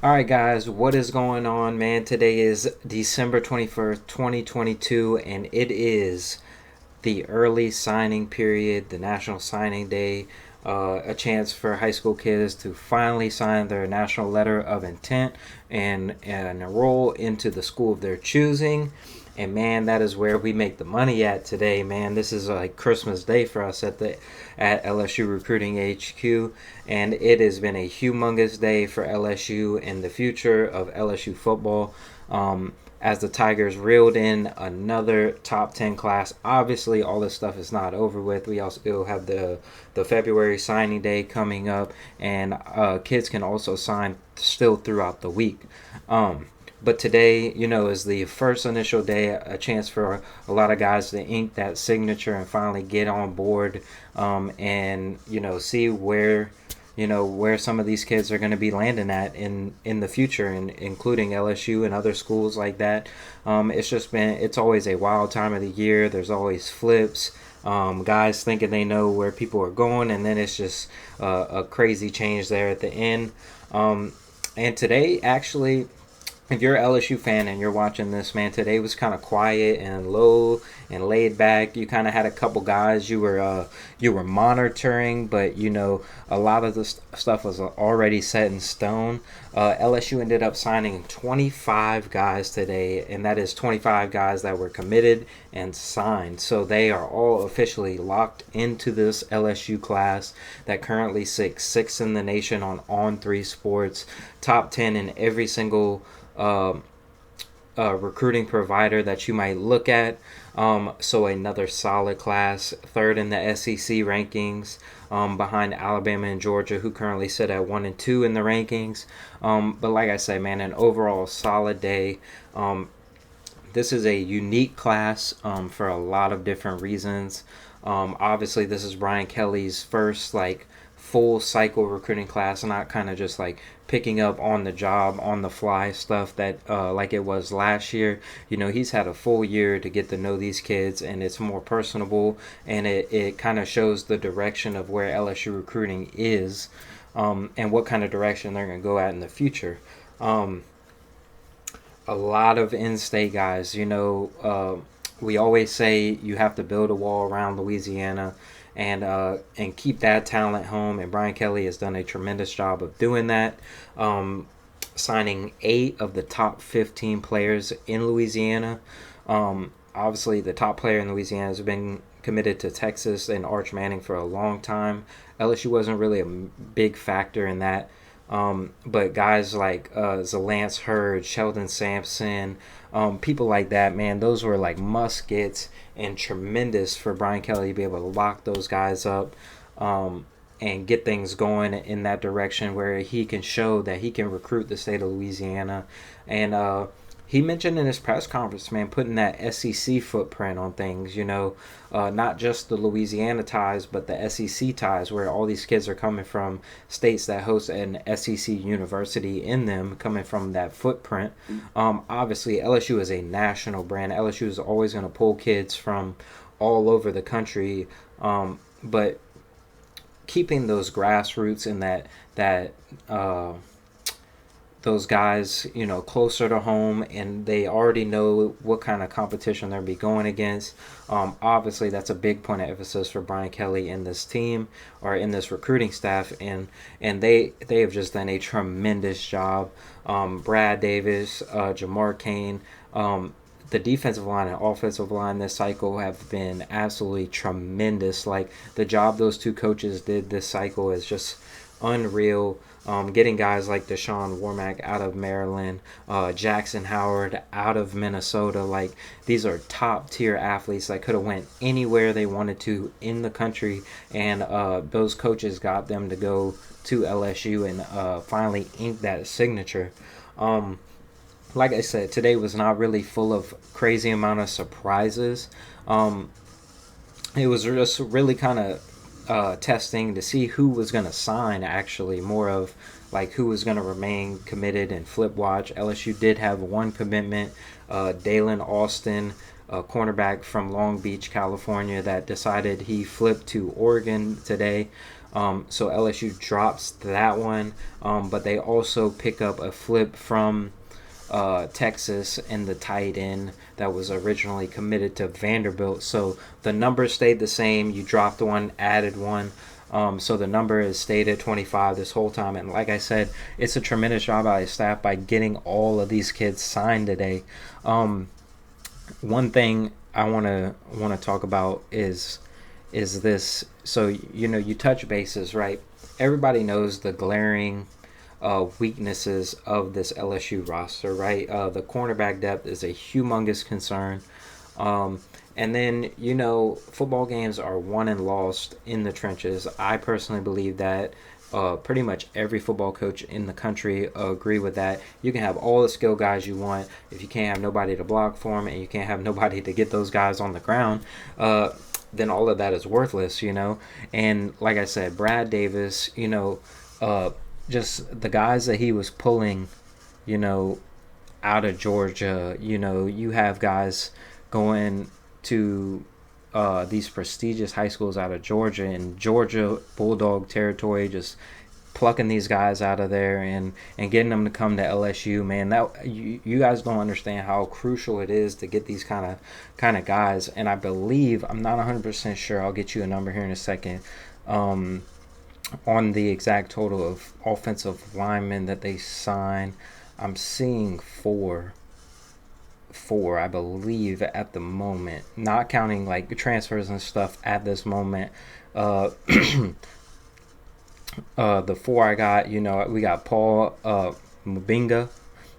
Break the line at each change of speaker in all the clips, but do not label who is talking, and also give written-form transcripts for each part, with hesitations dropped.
All right, guys, what is going on, man? Today is December 21st, 2022, and it is the early signing period, the National Signing Day, a chance for high school kids to finally sign their national letter of intent and enroll into the school of their choosing. And man, that is where we make the money at today, man. This is like Christmas Day for us at LSU Recruiting HQ, and it has been a humongous day for LSU and the future of LSU football. As the Tigers reeled in another top 10 class. Obviously, all this stuff is not over with. We also still have the February signing day coming up, and kids can also sign still throughout the week. But today, is the first initial day, a chance for a lot of guys to ink that signature and finally get on board, and see where some of these kids are going to be landing at in the future, and including LSU and other schools like that. It's always a wild time of the year. There's always flips. Guys thinking they know where people are going, and then it's just a crazy change there at the end. And today, actually, if you're an LSU fan and you're watching this, man, today was kind of quiet and low and laid back. You kind of had a couple guys you were monitoring, but a lot of the stuff was already set in stone. LSU ended up signing 25 guys today, and that is 25 guys that were committed and signed. So they are all officially locked into this LSU class that currently sits sixth in the nation on 3 sports, top 10 in every single recruiting provider that you might look at. So another solid class, third in the SEC rankings, behind Alabama and Georgia, who currently sit at 1 and 2 in the rankings. But like I say, man, an overall solid day. This is a unique class for a lot of different reasons. Obviously, this is Brian Kelly's first full cycle recruiting class, not kind of just picking up on the job, on the fly stuff that like it was last year. He's had a full year to get to know these kids, and it's more personable, and it kind of shows the direction of where LSU recruiting is, and what kind of direction they're going to go at in the future. A lot of in-state guys. We always say you have to build a wall around Louisiana and keep that talent home, and Brian Kelly has done a tremendous job of doing that, signing 8 of the top 15 players in Louisiana. Obviously, the top player in Louisiana has been committed to Texas and Arch Manning for a long time. LSU wasn't really a big factor in that. But guys like Zalance Hurd, Sheldon Sampson, people like that, man, those were muskets and tremendous for Brian Kelly to be able to lock those guys up, and get things going in that direction where he can show that he can recruit the state of Louisiana. And he mentioned in his press conference, man, putting that SEC footprint on things, not just the Louisiana ties, but the SEC ties, where all these kids are coming from states that host an SEC university in them, coming from that footprint. Obviously, LSU is a national brand. LSU is always going to pull kids from all over the country, but keeping those grassroots and that those guys, closer to home, and they already know what kind of competition they'll be going against. Obviously, that's a big point of emphasis for Brian Kelly and this team, or in this recruiting staff, and they have just done a tremendous job. Brad Davis, Jamar Kane, the defensive line and offensive line this cycle have been absolutely tremendous. The job those two coaches did this cycle is just unreal. Getting guys like Deshaun Warmack out of Maryland, Jackson Howard out of Minnesota, these are top tier athletes that could have went anywhere they wanted to in the country, and those coaches got them to go to LSU and finally ink that signature. Like I said, today was not really full of crazy amount of surprises. It was just really kind of testing to see who was going to sign, actually, more of who was going to remain committed and flip watch. LSU did have one commitment, Dalen Austin, a cornerback from Long Beach, California, that decided he flipped to Oregon today. So LSU drops that one, but they also pick up a flip from Texas in the tight end that was originally committed to Vanderbilt. So the numbers stayed the same. You dropped one, added one. So the number is stayed at 25 this whole time. And like I said, it's a tremendous job by the staff by getting all of these kids signed today. One thing I want to talk about is this. So you touch bases, right? Everybody knows the glaring weaknesses of this LSU roster, right? The cornerback depth is a humongous concern. And then, football games are won and lost in the trenches. I personally believe that pretty much every football coach in the country agree with that. You can have all the skill guys you want. If you can't have nobody to block for them and you can't have nobody to get those guys on the ground, then all of that is worthless, And like I said, Brad Davis, just the guys that he was pulling, out of Georgia, you have guys going to these prestigious high schools out of Georgia and Georgia Bulldog territory, just plucking these guys out of there and getting them to come to LSU. Man, that you guys don't understand how crucial it is to get these kind of guys. And I believe, I'm not 100% sure, I'll get you a number here in a second, on the exact total of offensive linemen that they sign. I'm seeing four, I believe, at the moment, not counting like transfers and stuff at this moment. The four I got, we got Paul Mabinga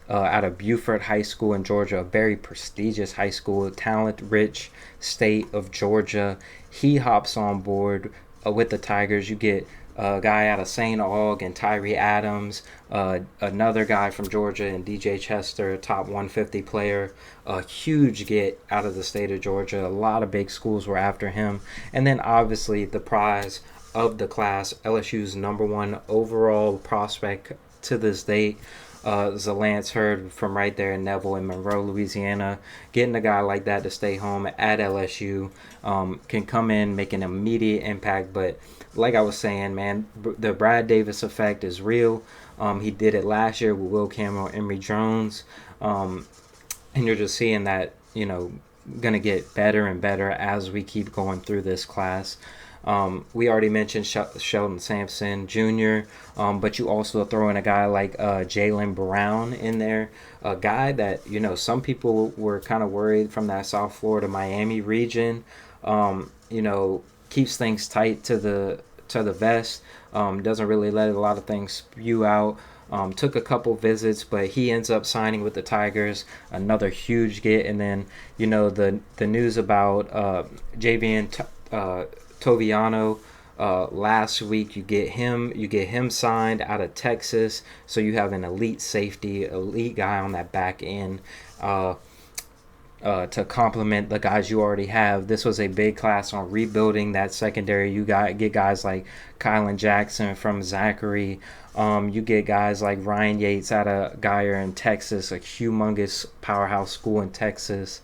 out of Beaufort High School in Georgia, a very prestigious high school, talent-rich state of Georgia. He hops on board with the Tigers. You get a guy out of St. Aug and Tyree Adams, another guy from Georgia and DJ Chester, a top 150 player, a huge get out of the state of Georgia. A lot of big schools were after him. And then obviously the prize of the class, LSU's number one overall prospect to this date, Zalance Hurd from right there in Neville in Monroe, Louisiana. Getting a guy like that to stay home at LSU can come in, make an immediate impact. But like I was saying, man, the Brad Davis effect is real. He did it last year with Will Campbell, Emory Jones. And you're just seeing that, going to get better and better as we keep going through this class. We already mentioned Sheldon Sampson Jr., but you also throw in a guy like Jaylen Brown in there, a guy that, some people were kind of worried from that South Florida, Miami region, keeps things tight to the vest, doesn't really let a lot of things spew out. Took a couple visits, but he ends up signing with the Tigers, another huge get. And then, the news about Javian Toviano last week, you get him signed out of Texas, so you have an elite safety, elite guy on that back end to complement the guys you already have. This was a big class on rebuilding that secondary. You get guys like Kylan Jackson from Zachary. You get guys like Ryan Yates out of Geyer in Texas, a humongous powerhouse school in Texas.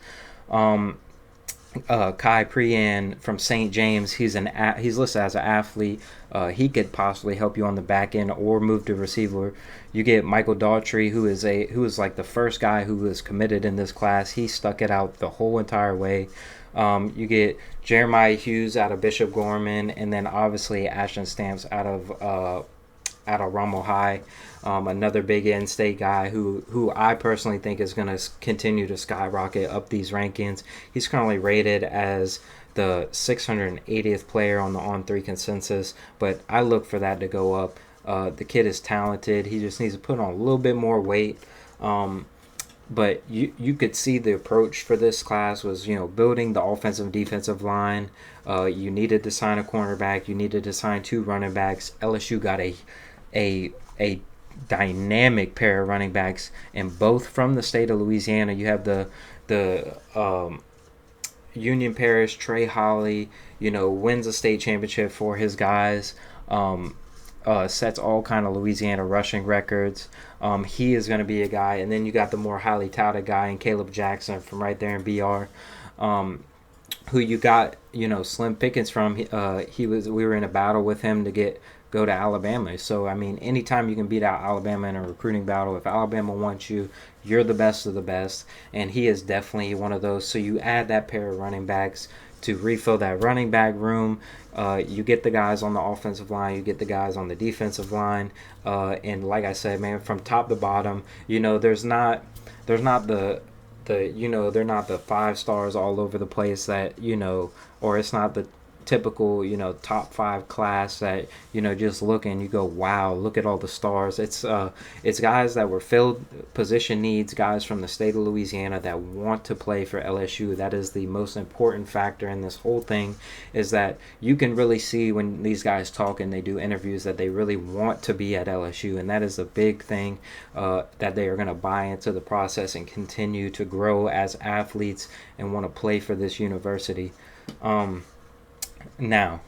Kai Prian from St. James, he's listed as an athlete. He could possibly help you on the back end or move to receiver. You get Michael Daughtry, who is like the first guy who was committed in this class. He stuck it out the whole entire way. You get Jeremiah Hughes out of Bishop Gorman, and then obviously Ashton Stamps out of Rummel High, another big in-state guy who I personally think is going to continue to skyrocket up these rankings. He's currently rated as the 680th player on the On3 consensus, but I look for that to go up. The kid is talented. He just needs to put on a little bit more weight. But you could see the approach for this class was, building the offensive and defensive line. You needed to sign a cornerback. You needed to sign 2 running backs. LSU got a dynamic pair of running backs, and both from the state of Louisiana. You have the Union Parish, Trey Holly, wins a state championship for his guys. Sets all kind of Louisiana rushing records. He is going to be a guy. And then you got the more highly touted guy in Caleb Jackson from right there in BR, who you got, Slim Pickens from. We were in a battle with him to go to Alabama. So I mean, anytime you can beat out Alabama in a recruiting battle, if Alabama wants you, you're the best of the best, and he is definitely one of those. So you add that pair of running backs to refill that running back room. You get the guys on the offensive line, you get the guys on the defensive line, and like I said, man, from top to bottom, there's not they're not the 5 stars all over the place that or it's not the typical top 5 class that just look and you go, wow, look at all the stars. It's guys that were filled position needs, guys from the state of Louisiana that want to play for LSU. That is the most important factor in this whole thing, is that you can really see when these guys talk and they do interviews that they really want to be at LSU, and that is a big thing, that they are going to buy into the process and continue to grow as athletes and want to play for this university. Now,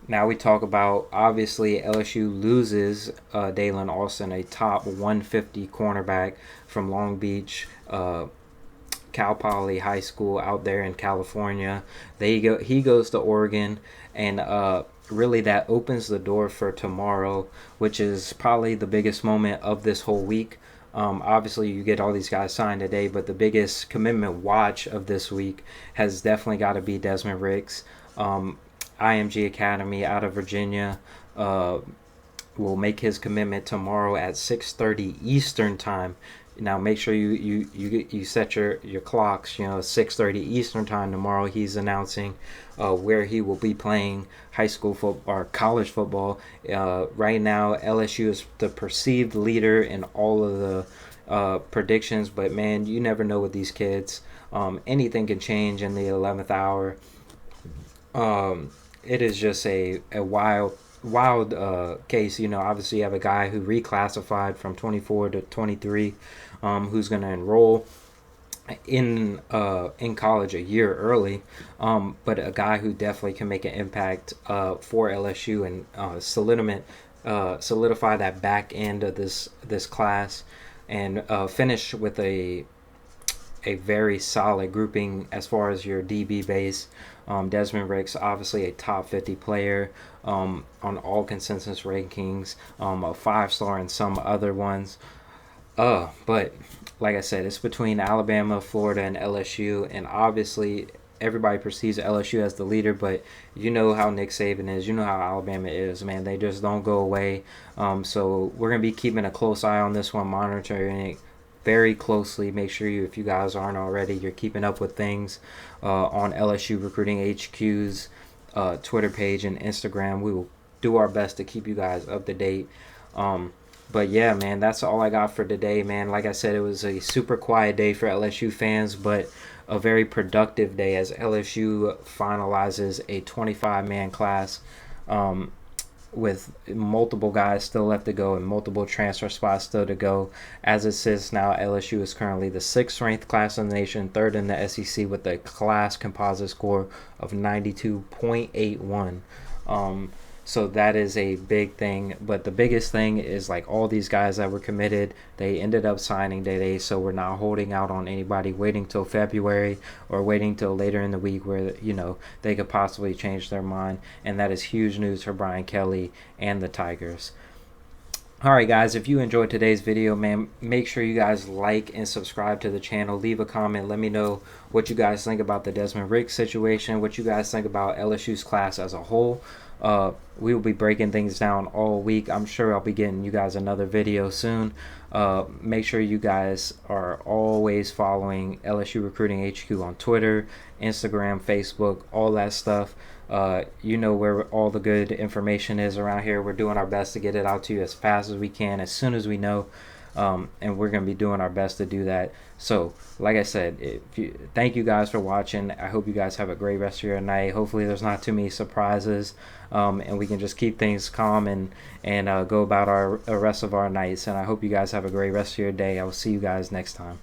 we talk about, obviously, LSU loses Dalen Austin, a top 150 cornerback from Long Beach, Cal Poly High School out there in California. He goes to Oregon, and really that opens the door for tomorrow, which is probably the biggest moment of this whole week. Obviously, you get all these guys signed today, but the biggest commitment watch of this week has definitely got to be Desmond Ricks. IMG Academy out of Virginia will make his commitment tomorrow at 6:30 Eastern time. Now make sure you set your clocks. 6:30 Eastern time tomorrow. He's announcing where he will be playing high school football or college football. Right now, LSU is the perceived leader in all of the predictions, but man, you never know with these kids. Anything can change in the 11th hour. It is just a wild case. Obviously you have a guy who reclassified from 24 to 23, who's going to enroll in college a year early, but a guy who definitely can make an impact for LSU and solidify that back end of this class, and finish with a very solid grouping as far as your DB base. Desmond Ricks, obviously a top 50 player on all consensus rankings, a 5-star in some other ones. But like I said, it's between Alabama, Florida, and LSU, and obviously everybody perceives LSU as the leader, but you know how Nick Saban is, you know how Alabama is, man. They just don't go away. So we're going to be keeping a close eye on this one, monitoring it very closely. Make sure if you guys aren't already, you're keeping up with things on LSU Recruiting HQ's Twitter page and Instagram. We will do our best to keep you guys up to date. But yeah, man, that's all I got for today, man. Like I said, it was a super quiet day for LSU fans, but a very productive day as LSU finalizes a 25-man class, with multiple guys still left to go and multiple transfer spots still to go. As it sits now, LSU is currently the 6th ranked class in the nation, 3rd in the SEC, with a class composite score of 92.81. So that is a big thing. But the biggest thing is, like, all these guys that were committed, they ended up signing today. So we're not holding out on anybody waiting till February or waiting till later in the week where, they could possibly change their mind. And that is huge news for Brian Kelly and the Tigers. Alright guys, if you enjoyed today's video, man, make sure you guys like and subscribe to the channel. Leave a comment. Let me know what you guys think about the Desmond Ricks situation, what you guys think about LSU's class as a whole. We will be breaking things down all week. I'm sure I'll be getting you guys another video soon. Make sure you guys are always following LSU Recruiting HQ on Twitter, Instagram, Facebook, all that stuff. You know where all the good information is around here. We're doing our best to get it out to you as fast as we can, as soon as we know. And we're going to be doing our best to do that. So, like I said, thank you guys for watching. I hope you guys have a great rest of your night. Hopefully there's not too many surprises, and we can just keep things calm and go about our rest of our nights. And I hope you guys have a great rest of your day. I will see you guys next time.